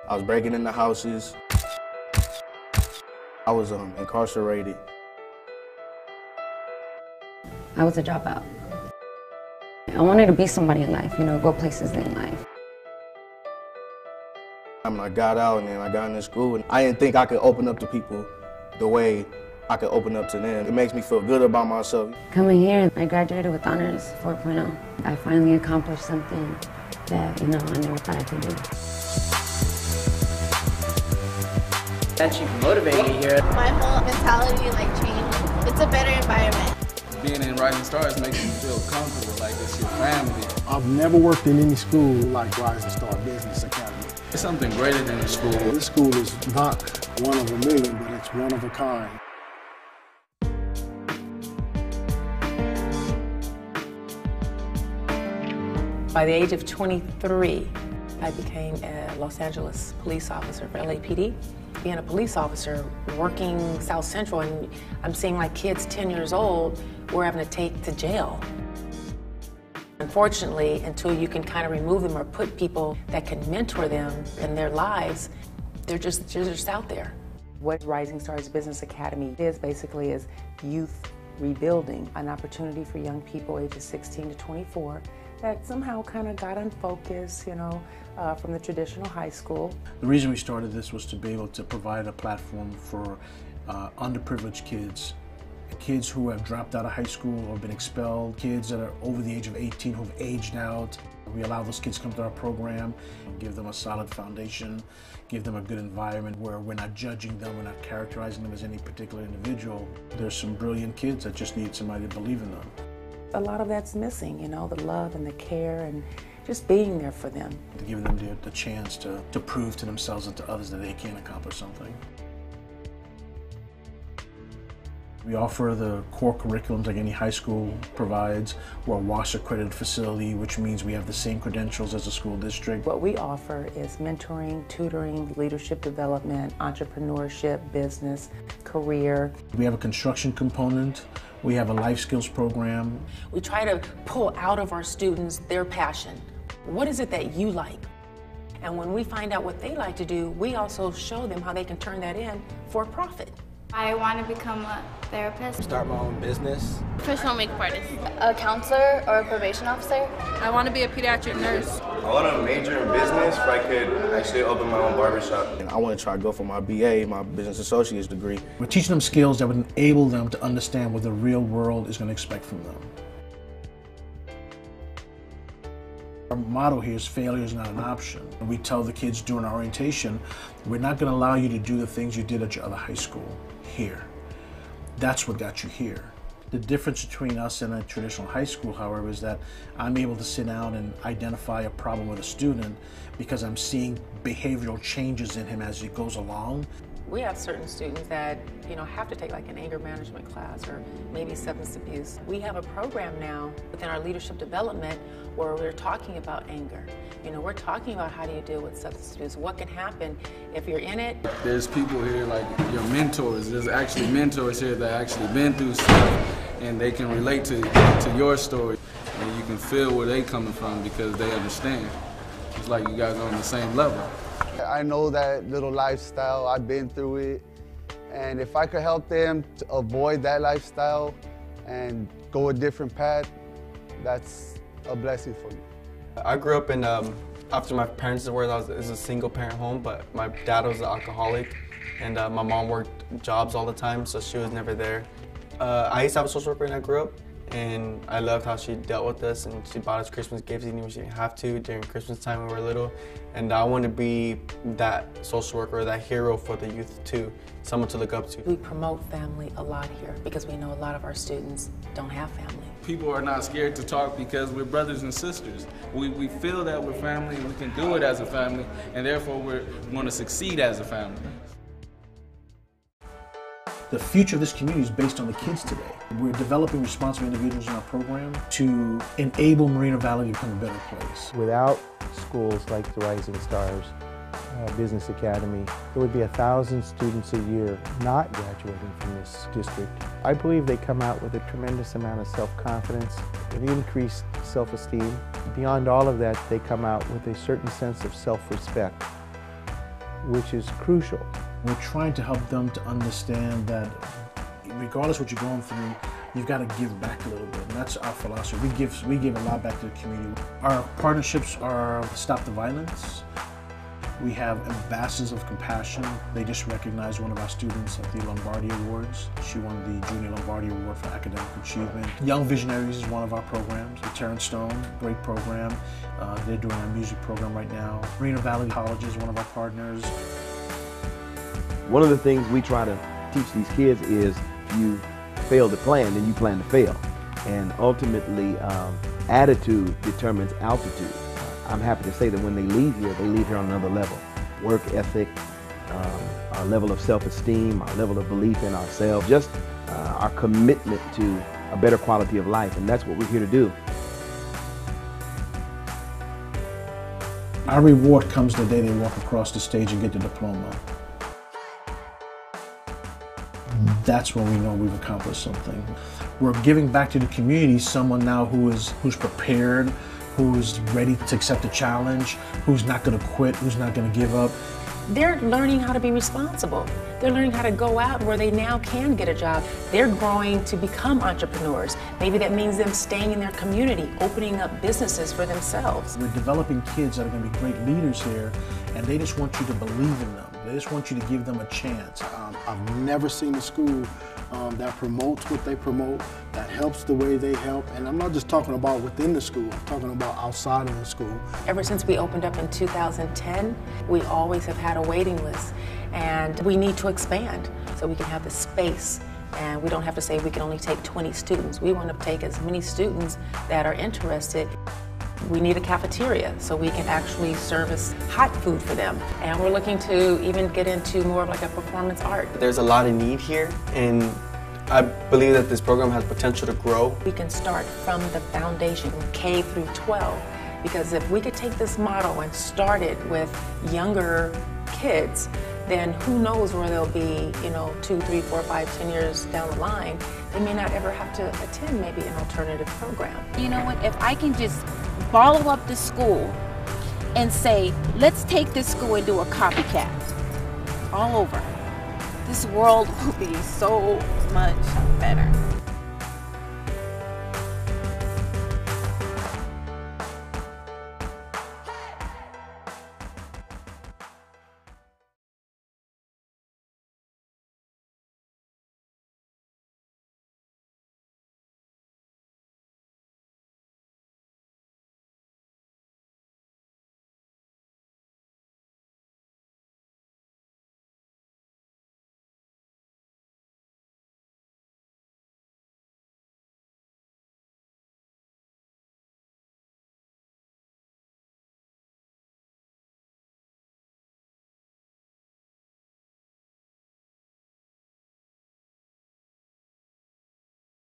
I was breaking into houses. I was incarcerated. I was a dropout. I wanted to be somebody in life, go places in life. I got out and then I got into school, and I didn't think I could open up to people the way I could open up to them. It makes me feel good about myself. Coming here, I graduated with honors 4.0. I finally accomplished something that, I never thought I could do. That you motivated you here. My whole mentality changed. It's a better environment. Being in Rising Stars makes you feel comfortable, like it's your family. I've never worked in any school like Rising Star Business Academy. It's something greater than a school. This school is not one of a million, but it's one of a kind. By the age of 23, I became a Los Angeles police officer for LAPD. Being a police officer, working South Central, and I'm seeing kids 10 years old we're having to take to jail. Unfortunately, until you can kind of remove them or put people that can mentor them in their lives, they're just out there. What Rising Stars Business Academy is basically is youth rebuilding, an opportunity for young people ages 16 to 24 that somehow kind of got unfocused, from the traditional high school. The reason we started this was to be able to provide a platform for underprivileged kids who have dropped out of high school or been expelled, kids that are over the age of 18 who've aged out. We allow those kids to come to our program, give them a solid foundation, give them a good environment where we're not judging them, we're not characterizing them as any particular individual. There's some brilliant kids that just need somebody to believe in them. A lot of that's missing, the love and the care and just being there for them. To give them the chance to prove to themselves and to others that they can accomplish something. We offer the core curriculums like any high school provides. We're a WASH accredited facility, which means we have the same credentials as a school district. What we offer is mentoring, tutoring, leadership development, entrepreneurship, business, career. We have a construction component. We have a life skills program. We try to pull out of our students their passion. What is it that you like? And when we find out what they like to do, we also show them how they can turn that in for a profit. I want to become a therapist. Start my own business. Professional makeup artist. A counselor or a probation officer. I want to be a pediatric nurse. I want to major in business where I could actually open my own barbershop. And I want to try to go for my BA, my business associate's degree. We're teaching them skills that would enable them to understand what the real world is going to expect from them. Our motto here is failure is not an option. We tell the kids during our orientation, we're not going to allow you to do the things you did at your other high school here. That's what got you here. The difference between us and a traditional high school, however, is that I'm able to sit down and identify a problem with a student because I'm seeing behavioral changes in him as he goes along. We have certain students that, have to take an anger management class or maybe substance abuse. We have a program now within our leadership development where we're talking about anger. We're talking about how do you deal with substance abuse, what can happen if you're in it. There's people here like your mentors. There's actually mentors here that actually been through stuff and they can relate to your story. And you can feel where they coming from because they understand. It's like you guys are on the same level. I know that little lifestyle, I've been through it, and if I could help them to avoid that lifestyle and go a different path, that's a blessing for me. I grew up in, after my parents divorced, it was a single parent home, but my dad was an alcoholic, and my mom worked jobs all the time, so she was never there. I used to have a social worker when I grew up, and I loved how she dealt with us, and she bought us Christmas gifts even when she didn't have to during Christmas time when we were little. And I want to be that social worker, that hero for the youth too, someone to look up to. We promote family a lot here because we know a lot of our students don't have family. People are not scared to talk because we're brothers and sisters. We feel that we're family and we can do it as a family, and therefore we're going to succeed as a family. The future of this community is based on the kids today. We're developing responsible individuals in our program to enable Moreno Valley to become a better place. Without schools like the Rising Stars Business Academy, there would be 1,000 students a year not graduating from this district. I believe they come out with a tremendous amount of self-confidence, an increased self-esteem. Beyond all of that, they come out with a certain sense of self-respect. which is crucial. We're trying to help them to understand that regardless of what you're going through, you've got to give back a little bit, and that's our philosophy. We give a lot back to the community. Our partnerships are Stop the Violence. We have Ambassadors of Compassion. They just recognized one of our students at the Lombardi Awards. She won the Junior Lombardi Award for academic achievement. Young Visionaries is one of our programs. The Terrence Stone, great program. They're doing our music program right now. Moreno Valley College is one of our partners. One of the things we try to teach these kids is you fail to plan, then you plan to fail. And ultimately, attitude determines altitude. I'm happy to say that when they leave here on another level. Work ethic, our level of self-esteem, our level of belief in ourselves, just our commitment to a better quality of life, and that's what we're here to do. Our reward comes the day they walk across the stage and get the diploma. That's when we know we've accomplished something. We're giving back to the community someone now who's prepared, who's ready to accept a challenge, who's not going to quit, who's not going to give up. They're learning how to be responsible. They're learning how to go out where they now can get a job. They're growing to become entrepreneurs. Maybe that means them staying in their community, opening up businesses for themselves. We're developing kids that are going to be great leaders here, and they just want you to believe in them. They just want you to give them a chance. I've never seen a school that promotes what they promote, that helps the way they help. And I'm not just talking about within the school, I'm talking about outside of the school. Ever since we opened up in 2010, we always have had a waiting list. And we need to expand so we can have the space. And we don't have to say we can only take 20 students. We want to take as many students that are interested. We need a cafeteria so we can actually service hot food for them. And we're looking to even get into more of like a performance art. There's a lot of need here, and I believe that this program has potential to grow. We can start from the foundation, K through 12, because if we could take this model and start it with younger kids, then who knows where they'll be, 2, 3, 4, 5, 10 years down the line. They may not ever have to attend maybe an alternative program. You know what, if I can just follow up the school and say, let's take this school and do a copycat all over, this world will be so much better.